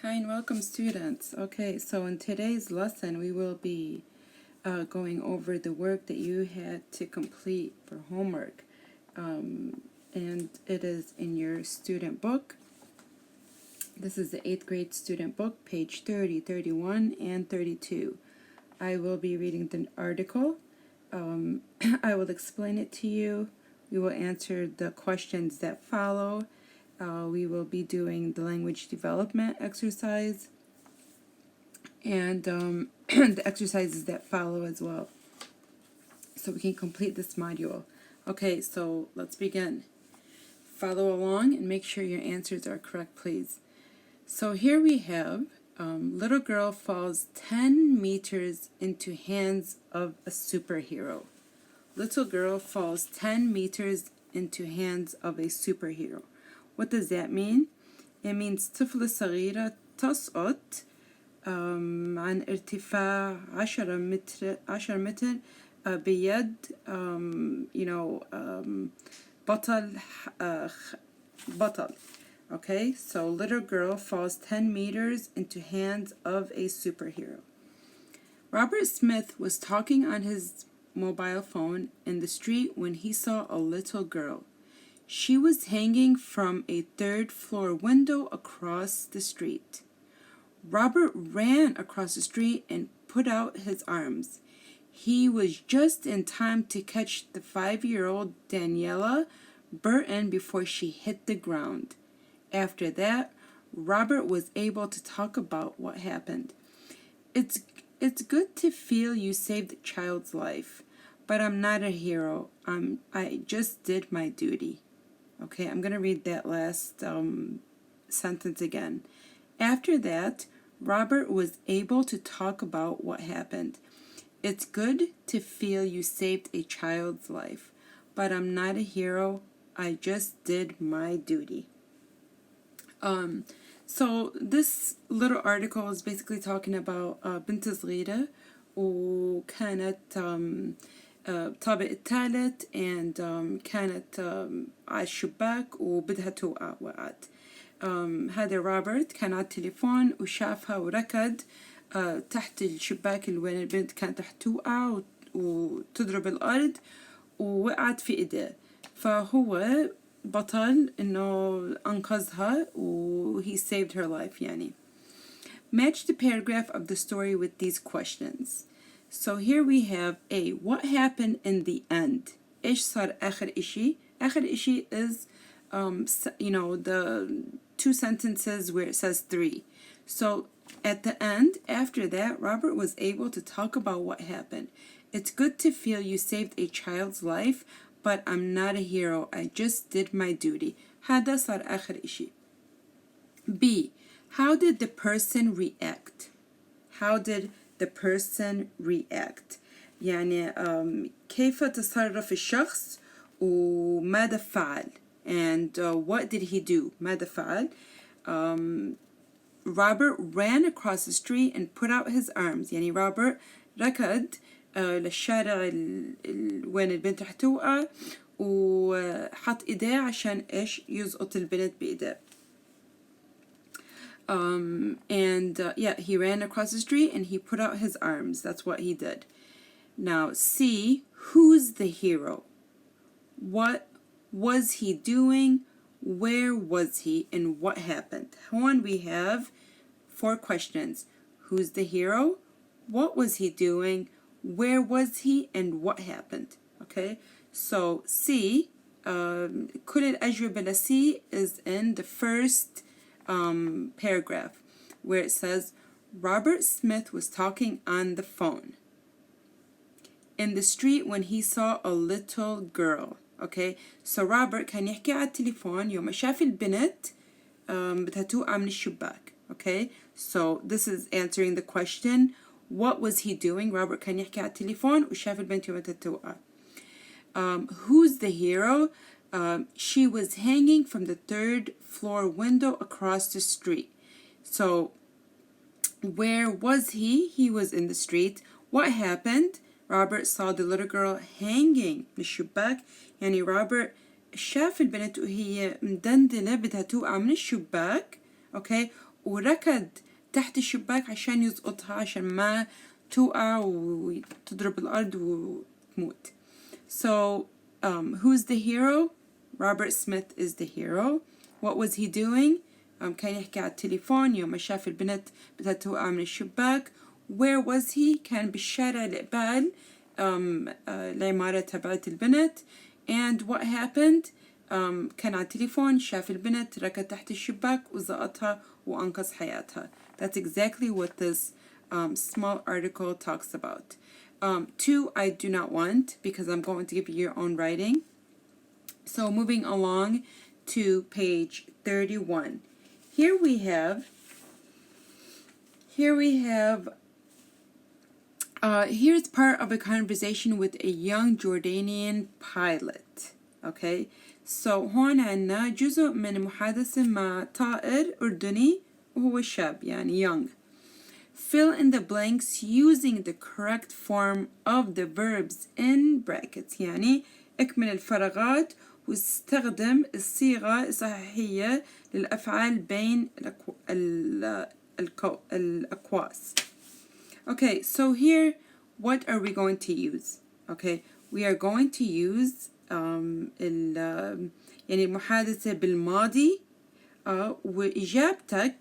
Hi and welcome students. Okay, so in today's lesson we will be going over the work that you had to complete for homework, and it is in your student book. This is the 8th grade student book, page 30, 31, and 32. I will be reading the article. I will explain it to you. We will answer the questions that follow. We will be doing the language development exercise and the exercises that follow as well, so we can complete this module. Okay, so let's begin. Follow along and make sure your answers are correct, please. So here we have little girl falls 10 meters into hands of a superhero. Little girl falls 10 meters into hands of a superhero. What does that mean? It means طفلة صغيرة تسقط عن ارتفاع 10 متر بيد بطل. Okay, so little girl falls 10 meters into hands of a superhero. Robert Smith was talking on his mobile phone in the street when he saw a little girl. She was hanging from a third-floor window across the street. Robert ran across the street and put out his arms. He was just in time to catch the 5-year-old Daniela Burton before she hit the ground. After that, Robert was able to talk about what happened. It's good to feel you saved a child's life, but I'm not a hero. I just did my duty. Okay, I'm going to read that last sentence again. After that, Robert was able to talk about what happened. It's good to feel you saved a child's life, but I'm not a hero. I just did my duty. So this little article is basically talking about بنت صغيرة وكانت طابق الثالث and كانت على الشباك وبدها توقع وقعت. هذا روبرت كان على التليفون وشافها وركض تحت الشباك اللي وين البنت كانت رح توقع وتضرب الأرض ووقعت في إيديه، فهو بطل إنه أنقذها و he saved her life يعني. Match the paragraph of the story with these questions. So here we have A. What happened in the end? إيش صار آخر إشي؟ آخر إشي is the 2 sentences where it says 3. So at the end, after that, Robert was able to talk about what happened. It's good to feel you saved a child's life, but I'm not a hero. I just did my duty. هذا صار آخر إشي. B. How did the person react? How did the person react? يعني كيف تصرف الشخص وماذا فعل? And what did he do? ماذا فعل? Robert ran across the street and put out his arms. يعني Robert ركض للشارع وين البنت رح توقع وحط ايديه عشان ايش يزقط البنت بايديه. He ran across the street and he put out his arms. That's what he did. Now C, who's the hero? What was he doing? Where was he? And what happened? One, we have 4 questions. Who's the hero? What was he doing? Where was he? And what happened? Okay, so C, كل الأجوبة ل C is in the first paragraph where it says Robert Smith was talking on the phone in the street when he saw a little girl. Okay, so Robert كان يحكي على التليفون يوم شاف البنت بدها توقع من الشباك. Okay, so this is answering the question, what was he doing? Robert كان يحكي على التليفون وشاف البنت يوم بدها توقع. Who's the hero? She was hanging from the 3rd floor window across the street. So where was he? He was in the street. What happened? Robert saw the little girl hanging من الشباك. يعني Robert شاف البنت وهي مدندنة بدها توقع من الشباك. Okay, وركض تحت الشباك عشان يسقطها عشان ما تقع وتضرب الأرض وتموت. So who's the hero? Robert Smith is the hero. What was he doing? كان يحكي على التليفون يوم ما شاف البنت بدها توقع من الشباك. Where was he? كان بالشارع اللي قبال العمارة تبعت البنت. And what happened? كان على التليفون شاف البنت ركض تحت الشباك وزقطها وأنقذ حياتها. That's exactly what this small article talks about. 2, I do not want, because I'm going to give you your own writing. So moving along to page 31. Here we have here's part of a conversation with a young Jordanian pilot. Okay, so هون عنا جزء من محادثة مع طائر أردني وهو شاب يعني young. Fill in the blanks using the correct form of the verbs in brackets. يعني اكمل الفراغات واستخدم الصيغة الصحيحية للأفعال بين الأقواس. Okay, so here what are we going to use? Okay, we are going to use يعني المحادثة بالماضي وإجابتك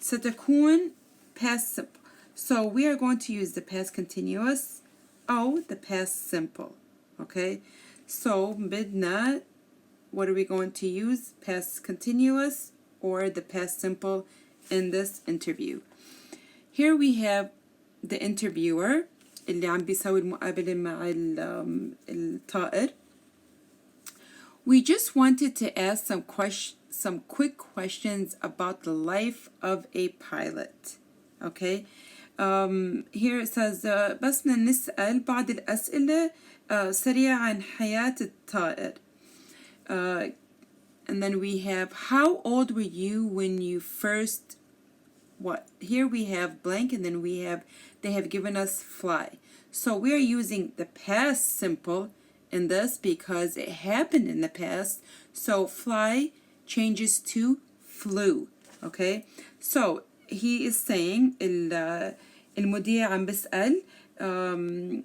ستكون past simple. So we are going to use the past continuous أو the past simple. Okay, so بدنا, what are we going to use? Past continuous or the past simple in this interview. Here we have the interviewer اللي عم بيسوي المقابلة مع الطائر. We just wanted to ask some quick questions about the life of a pilot. Okay, here it says بس بدنا نسأل بعض الأسئلة سريعة عن حياة الطائر. And then we have, how old were you when you first, what? Here we have blank, and then we have, they have given us fly. So we are using the past simple in this because it happened in the past. So fly changes to flew. Okay, so he is saying المذيع عم بسأل إن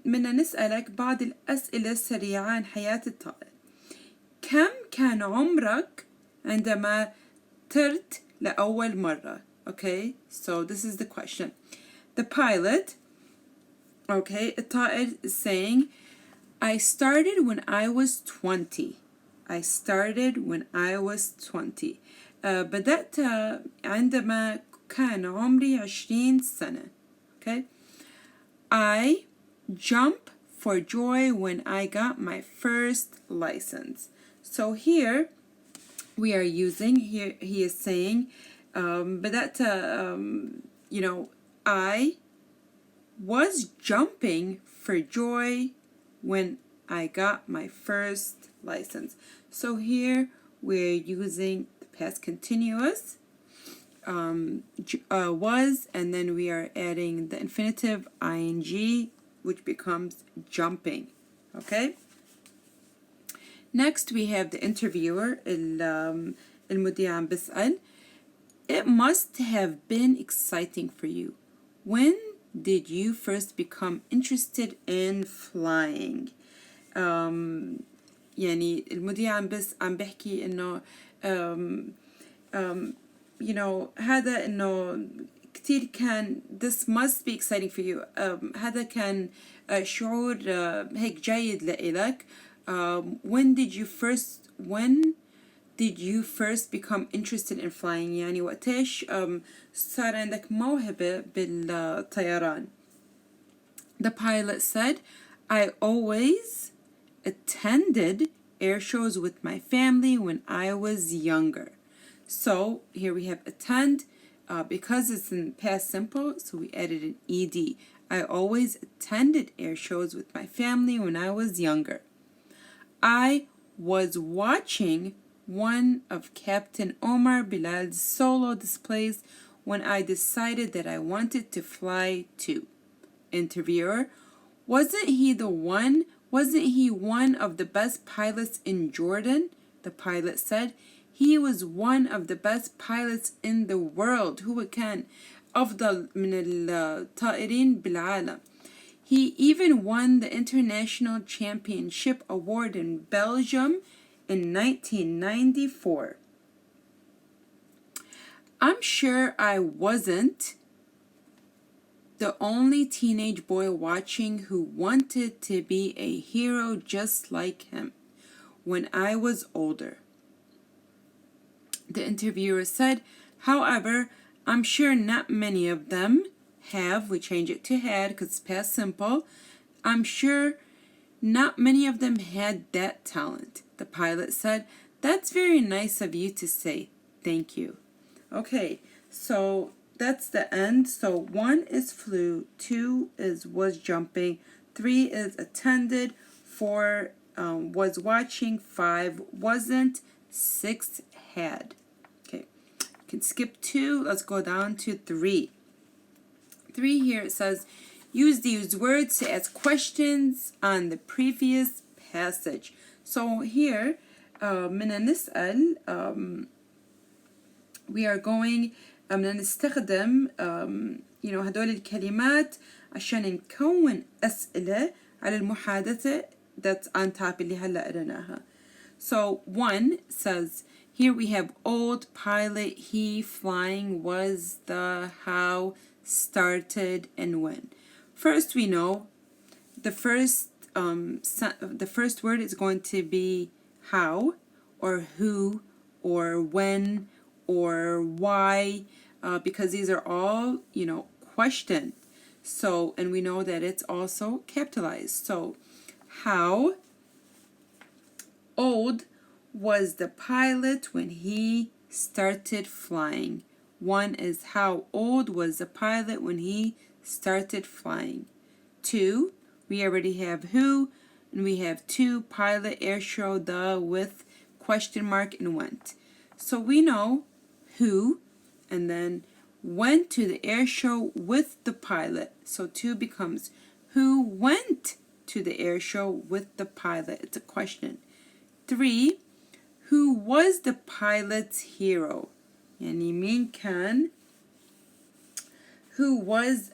بدنا نسألك بعض الأسئلة السريعة عن حياة الطائر. كم كان عمرك عندما طرت لأول مرة? Okay, so this is the question. The pilot, okay, الطائر is saying, I started when I was 20. I started when I was 20. بدأت عندما كان عمري 20 سنة. Okay, I jump for joy when I got my first license. So here we are using, here he is saying بدأت I was jumping for joy when I got my first license. So here we're using the past continuous was, and then we are adding the infinitive ing, which becomes jumping. Okay, next we have the interviewer المذيع عم بسأل, it must have been exciting for you. When did you first become interested in flying? يعني المذيع عم بحكي إنه هذا إنه كتير كان, this must be exciting for you. هذا كان شعور هيك جيد لإلك. When did you first become interested in flying? يعني وقتش صار عندك موهبة بالطيران. The pilot said, I always attended air shows with my family when I was younger. So here we have attend, because it's in past simple, so we added an ed. I always attended air shows with my family when I was younger. I was watching one of Captain Omar Bilal's solo displays when I decided that I wanted to fly too. Interviewer, wasn't he one of the best pilots in Jordan? The pilot said, He was one of the best pilots in the world. هو كان أفضل من الطائرين بالعالم. He even won the International Championship Award in Belgium in 1994. I'm sure I wasn't the only teenage boy watching who wanted to be a hero just like him when I was older. The interviewer said, however, I'm sure not many of them have, we change it to had because it's past simple. I'm sure not many of them had that talent. The pilot said, that's very nice of you to say. Thank you. Okay, so that's the end. So 1 is flew, 2 is was jumping, 3 is attended, 4 was watching, 5 wasn't, 6 had. Okay, you can skip 2. Let's go down to 3. 3 here it says, use these words to ask questions on the previous passage. So here, بدنا نسأل, we are going بدنا نستخدم هدول الكلمات عشان نكون أسئلة على المحادثة that's on top اللي هلا قريناها. So 1 says, here we have old, pilot, he, flying, was, the, how, started, and when. First we know the first word is going to be how, or who, or when, or why, because these are all, questions. So, and we know that it's also capitalized. So, how old was the pilot when he started flying? 1 is how old was the pilot when he started flying? 2, we already have who, and we have 2, pilot, air show, the, with, question mark, and went. So we know who, and then went to the air show with the pilot. So 2 becomes who went to the air show with the pilot. It's a question. 3, who was the pilot's hero? يعني مين كان who was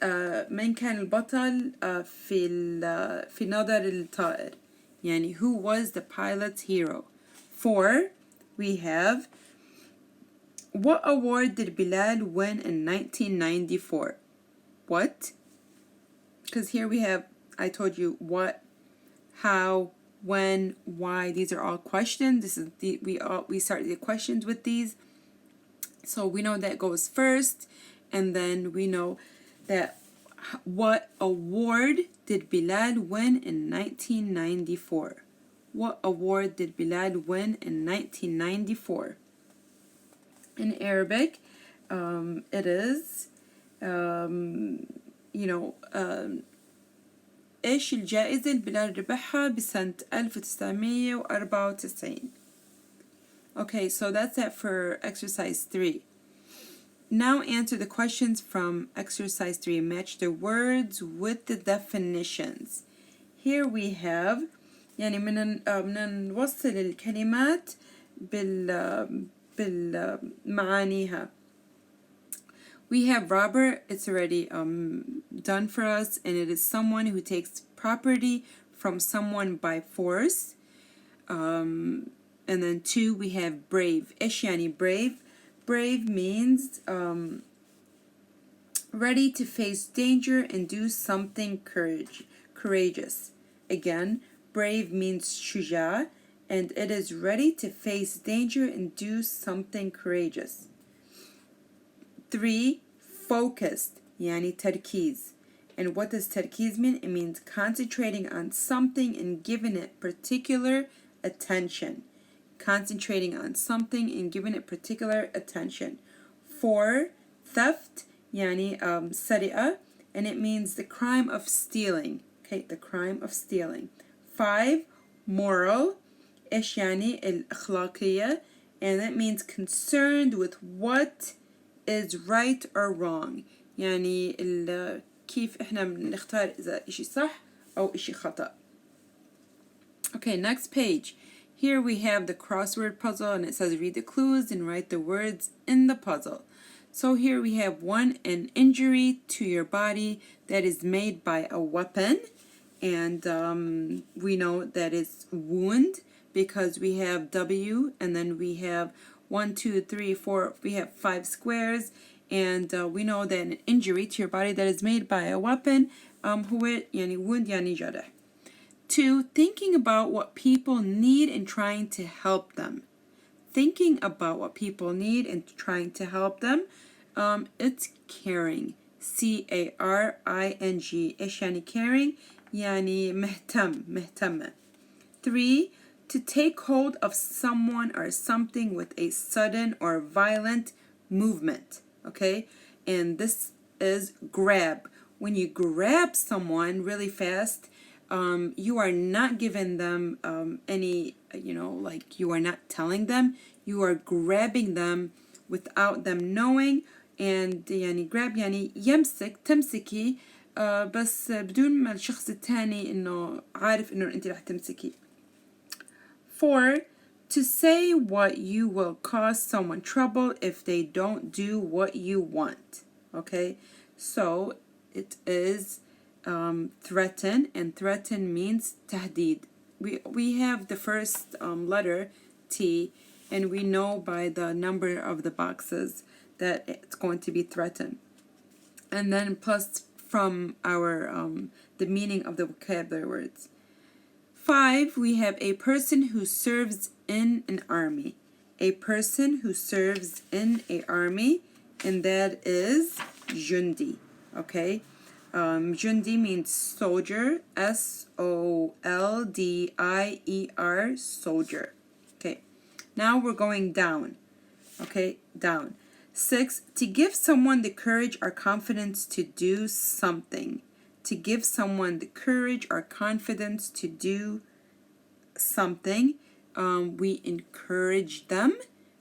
من كان البطل في نظر الطائر يعني who was the pilot's hero. 4, we have what award did Bilal win in 1994? What? Because here we have, I told you what, how, when, why. These are all questions. This is we start the questions with these. So we know that goes first, and then we know that what award did Bilal win in 1994? What award did Bilal win in 1994? In Arabic, it is, إيش الجائزة اللي بلال ربحها بسنة 1994. Okay, so that's it for exercise 3. Now answer the questions from exercise 3. Match the words with the definitions. Here we have يعني من نوصل الكلمات بالمعانيها. We have Robert, it's already done for us, and it is someone who takes property from someone by force. And then 2, we have brave. إيش يعني brave? Brave means ready to face danger and do something courageous. Again, brave means شجاع, and it is ready to face danger and do something courageous. 3, focused, يعني تركيز. And what does تركيز mean? It means concentrating on something and giving it particular attention. Concentrating on something and giving it particular attention. 4, theft, يعني سرقة, and it means the crime of stealing. Okay, the crime of stealing. 5, moral, إيش يعني الأخلاقية, and that means concerned with what is right or wrong. يعني كيف إحنا بنختار إذا إشي صح أو إشي خطأ. Okay, next page. Here we have the crossword puzzle, and it says read the clues and write the words in the puzzle. So here we have one, an injury to your body that is made by a weapon. And we know that it's wound because we have W, and then we have 1, 2, 3, 4, we have 5 squares. And we know that an injury to your body that is made by a weapon هو يعني wound يعني جرح. 2, thinking about what people need and trying to help them. Thinking about what people need and trying to help them. It's caring. C-A-R-I-N-G. إيش يعني caring؟ يعني مهتمة. 3, to take hold of someone or something with a sudden or violent movement. Okay? And this is grab. When you grab someone really fast, you are not giving them any, like you are not telling them. You are grabbing them without them knowing. And يعني grab يعني يمسك تمسكي بس بدون ما الشخص التاني إنه عارف إنه أنت رح تمسكي. 4, to say what you will cause someone trouble if they don't do what you want. Okay, so it is threaten, and threaten means تهديد. We have the first letter T, and we know by the number of the boxes that it's going to be threatened. And then plus from our the meaning of the vocabulary words. 5, we have a person who serves in an army. A person who serves in an army, and that is jundi. Okay, jundi means soldier. S-O-L-D-I-E-R, soldier. Okay, now we're going down. Okay, down. 6, to give someone the courage or confidence to do something. To give someone the courage or confidence to do something. We encourage them.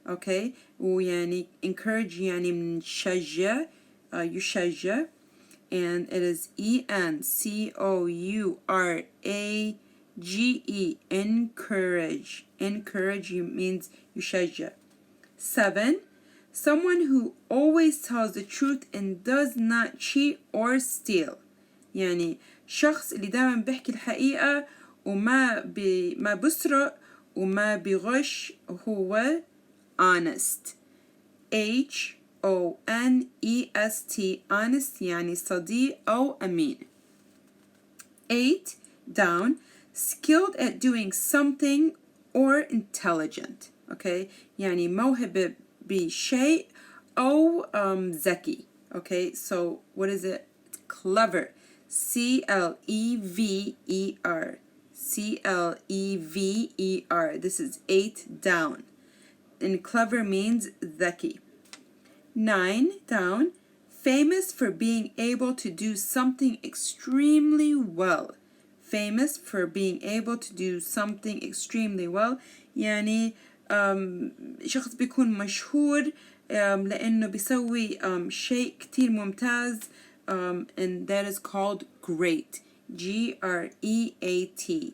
Okay, ويعني encourage يعني نشجع يشجع, and it is E-N-C-O-U-R-A-G-E, encourage. Encourage means يشجع. 7, someone who always tells the truth and does not cheat or steal. يعني شخص اللي دائما بيحكي الحقيقة وما ما بسرق وما بغش, هو honest. H-O-N-E-S-T, honest يعني صديق أو أمين. 8, down, skilled at doing something or intelligent. Okay, يعني موهبة بشيء أو ذكي. Okay, so what is it? Clever. C-L-E-V-E-R. C-L-E-V-E-R. This is 8, down. And clever means ذكي. 9, down, famous for being able to do something extremely well. Famous for being able to do something extremely well. يعني شخص بيكون مشهور لأنه بيسوي شيء كتير ممتاز, and that is called great. G-R-E-A-T.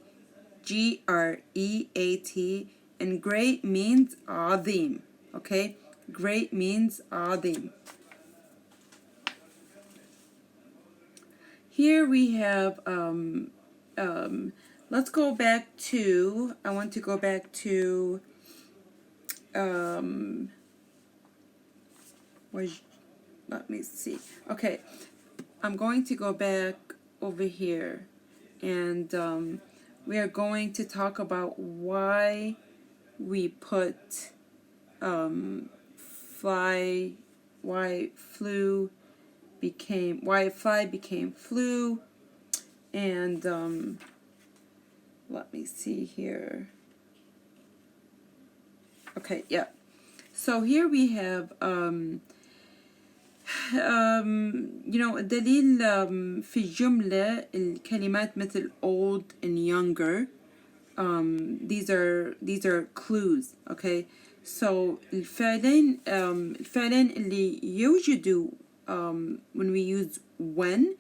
G-R-E-A-T. And great means عظيم. Okay, great means عظيم. Here we have let's go back to, I want to go back to let me see. Okay, I'm going to go back over here, and we are going to talk about why we put fly, why fly became flew, and let me see here. Okay, yeah. So here we have دليل في الجملة الكلمات مثل old and younger. These are clues. Okay, so الفعلين اللي يوجدوا when we use when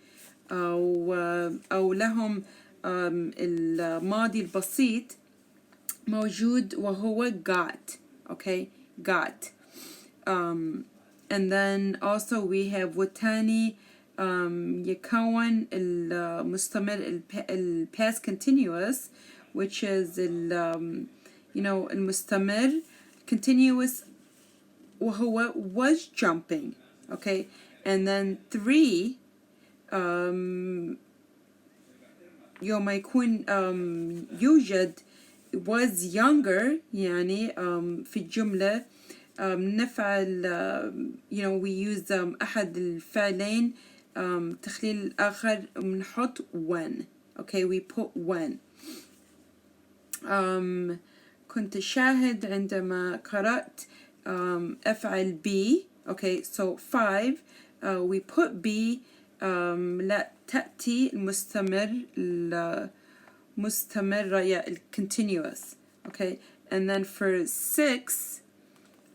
أو لهم الماضي البسيط موجود وهو got. Okay, got. And then also we have والتاني يكون المستمر past continuous, which is المستمر continuous وهو was jumping. Okay, and then 3 يوم يكون يوجد was younger يعني في الجملة نفعل we use أحد الفعلين تخليل الآخر بنحط when. Okay, we put when. كنت شاهد عندما قرأت أفعل be. Okay, so 5 we put be لا تأتي مستمرة continuous. Okay, and then for 6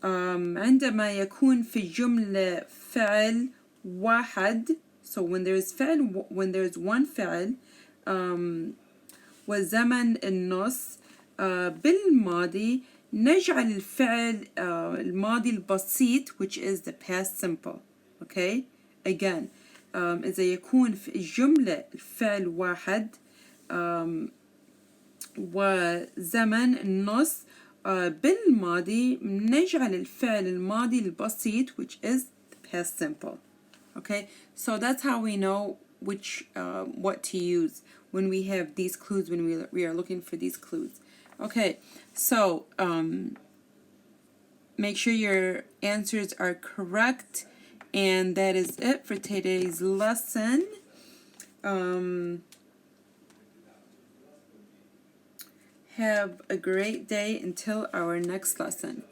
عندما يكون في الجملة فعل واحد, so when there's one فعل وزمن النص بالماضي نجعل الفعل الماضي البسيط, which is the past simple. Okay, again إذا يكون في الجملة الفعل واحد وزمن النص بالماضي نجعل الفعل الماضي البسيط, which is the past simple. Okay, so that's how we know what to use when we have these clues, when we are looking for these clues. Okay, so make sure your answers are correct, and that is it for today's lesson. Have a great day until our next lesson.